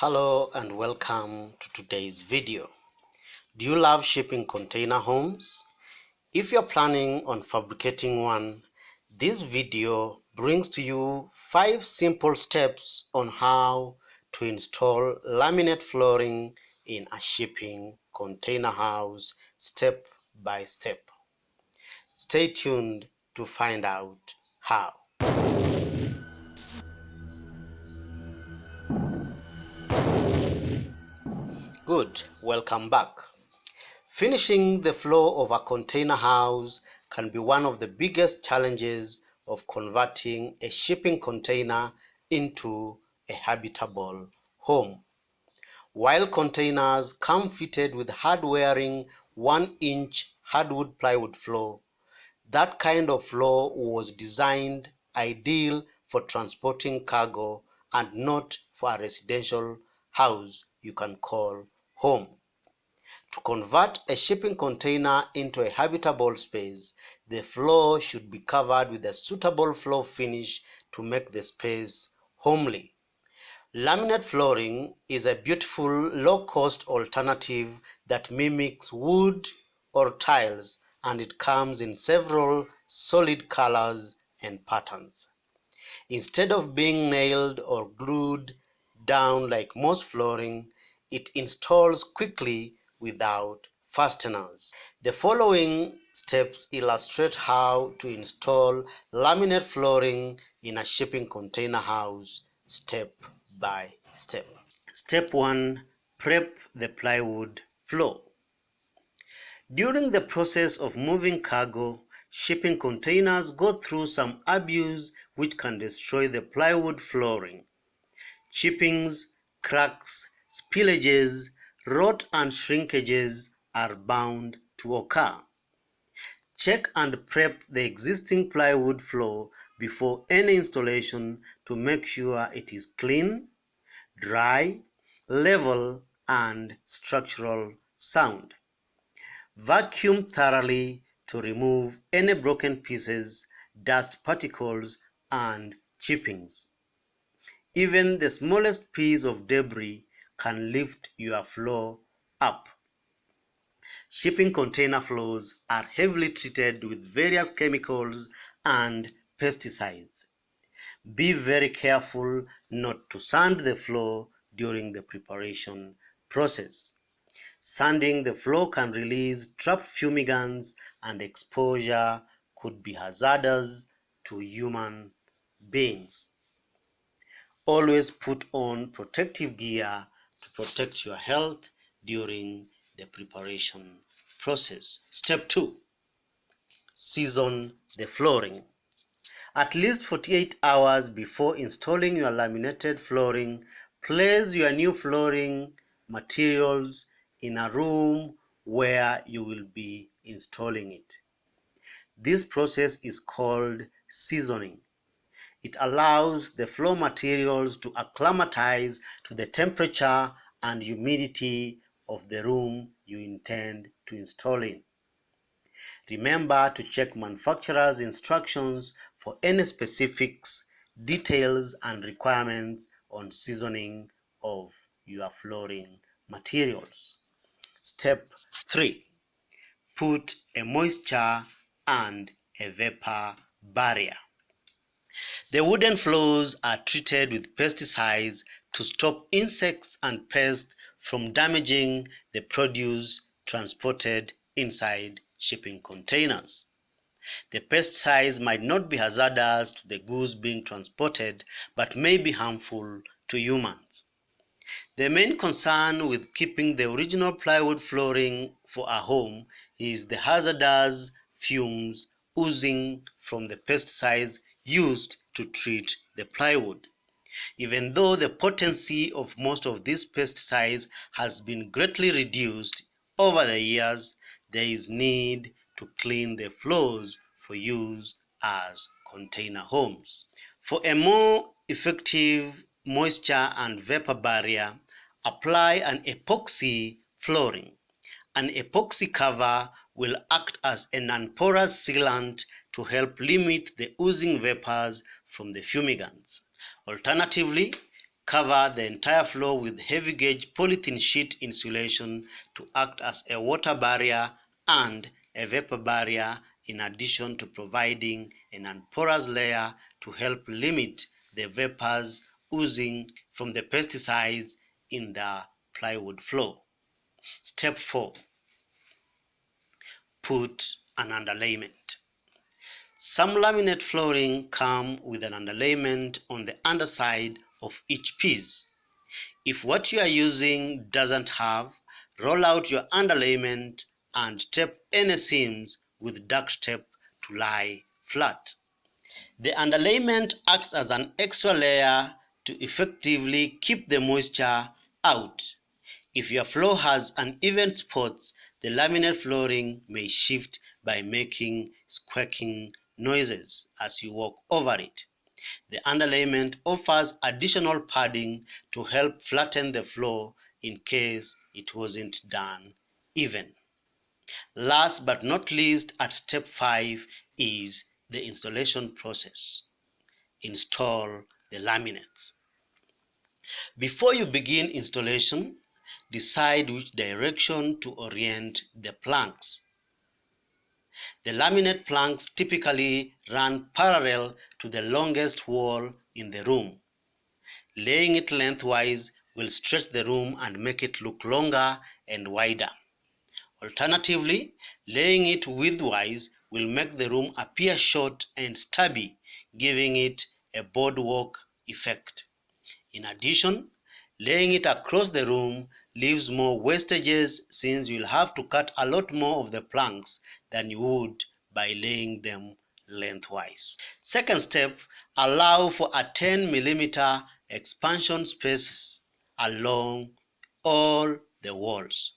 Hello and welcome to today's video. Do you love shipping container homes? If you're planning on fabricating one, this video brings to you 5 simple steps on how to install laminate flooring in a shipping container house step by step. Stay tuned to find out how. Good, welcome back. Finishing the floor of a container house can be one of the biggest challenges of converting a shipping container into a habitable home. While containers come fitted with hard-wearing 1-inch hardwood plywood floor, that kind of floor was designed ideal for transporting cargo and not for a residential house you can call home. To convert a shipping container into a habitable space, the floor should be covered with a suitable floor finish to make the space homely. Laminate flooring is a beautiful, low-cost alternative that mimics wood or tiles, and it comes in several solid colors and patterns. Instead of being nailed or glued down like most flooring, it installs quickly without fasteners. The following steps illustrate how to install laminate flooring in a shipping container house step by step. Step 1. Prep the plywood floor. During the process of moving cargo, shipping containers go through some abuse which can destroy the plywood flooring. Chippings, cracks, spillages, rot and shrinkages are bound to occur. Check and prep the existing plywood floor before any installation to make sure it is clean, dry, level, and structural sound. Vacuum thoroughly to remove any broken pieces, dust particles, and chippings. Even the smallest piece of debris can lift your floor up. Shipping container floors are heavily treated with various chemicals and pesticides. Be very careful not to sand the floor during the preparation process. Sanding the floor can release trapped fumigants, and exposure could be hazardous to human beings. Always put on protective gear to protect your health during the preparation process. Step 2. Season the flooring. At least 48 hours before installing your laminated flooring, place your new flooring materials in a room where you will be installing it. This process is called seasoning. It allows the floor materials to acclimatize to the temperature and humidity of the room you intend to install in. Remember to check manufacturer's instructions for any specifics, details, and requirements on seasoning of your flooring materials. Step 3. Put a moisture and a vapor barrier. The wooden floors are treated with pesticides to stop insects and pests from damaging the produce transported inside shipping containers. The pesticides might not be hazardous to the goods being transported, but may be harmful to humans. The main concern with keeping the original plywood flooring for a home is the hazardous fumes oozing from the pesticides used to treat the plywood. Even though the potency of most of these pesticides has been greatly reduced over the years, there is need to clean the floors for use as container homes. For a more effective moisture and vapor barrier, apply an epoxy flooring. An epoxy cover will act as a non-porous sealant to help limit the oozing vapors from the fumigants. Alternatively, Cover the entire floor with heavy gauge polythene sheet insulation to act as a water barrier and a vapor barrier, in addition to providing a non-porous layer to help limit the vapors oozing from the pesticides in the plywood floor. Step 4. Put an underlayment. Some laminate flooring come with an underlayment on the underside of each piece. If what you are using doesn't have, roll out your underlayment and tape any seams with duct tape to lie flat. The underlayment acts as an extra layer to effectively keep the moisture out. If your floor has uneven spots, the laminate flooring may shift by making squeaking noises as you walk over it. The underlayment offers additional padding to help flatten the floor in case it wasn't done even. Last but not least, at step 5 is the installation process. Install the laminates. Before you begin installation, decide which direction to orient the planks. The laminate planks typically run parallel to the longest wall in the room. Laying it lengthwise will stretch the room and make it look longer and wider. Alternatively, laying it widthwise will make the room appear short and stubby, giving it a boardwalk effect. In addition, laying it across the room leaves more wastages, since you'll have to cut a lot more of the planks than you would by laying them lengthwise. Second step, allow for a 10mm expansion space along all the walls.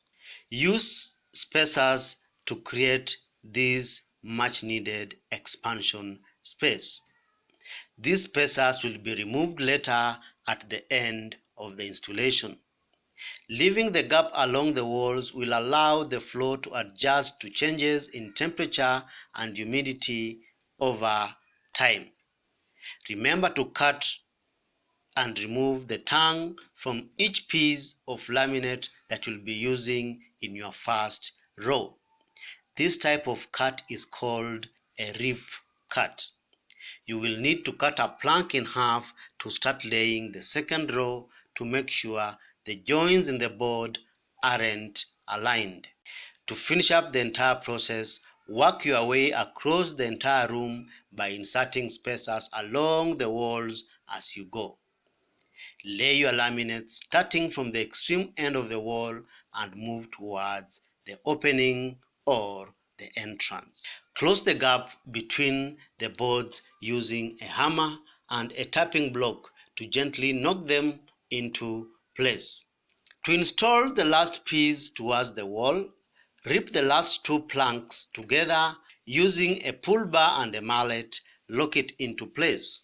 Use spacers to create this much needed expansion space. These spacers will be removed later at the end of the installation. Leaving the gap along the walls will allow the floor to adjust to changes in temperature and humidity over time. Remember to cut and remove the tongue from each piece of laminate that you'll be using in your first row. This type of cut is called a rip cut. You will need to cut a plank in half to start laying the second row to make sure the joints in the board aren't aligned. To finish up the entire process, work your way across the entire room by inserting spacers along the walls as you go. Lay your laminates starting from the extreme end of the wall and move towards the opening or the entrance. Close the gap between the boards using a hammer and a tapping block to gently knock them into place. To install the last piece towards the wall, rip the last two planks together using a pull bar and a mallet. Lock it into place.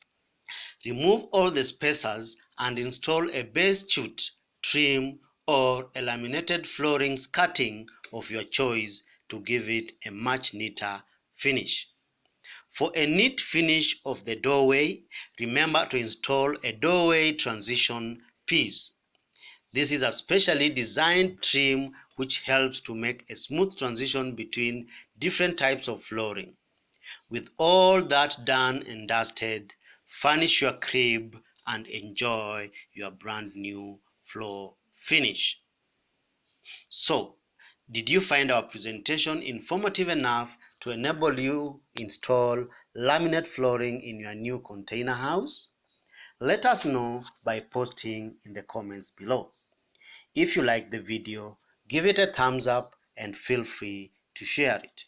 Remove all the spacers and install a base chute, trim, or a laminated flooring skirting of your choice to give it a much neater finish. For a neat finish of the doorway, remember to install a doorway transition piece. This is a specially designed trim which helps to make a smooth transition between different types of flooring. With all that done and dusted, furnish your crib and enjoy your brand new floor finish. So, did you find our presentation informative enough to enable you install laminate flooring in your new container house? Let us know by posting in the comments below. If you like the video, give it a thumbs up and feel free to share it.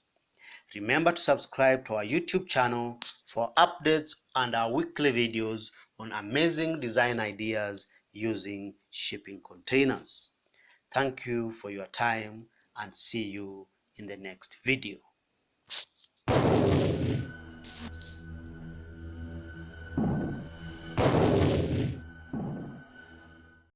Remember to subscribe to our YouTube channel for updates and our weekly videos on amazing design ideas using shipping containers. Thank you for your time and see you in the next video.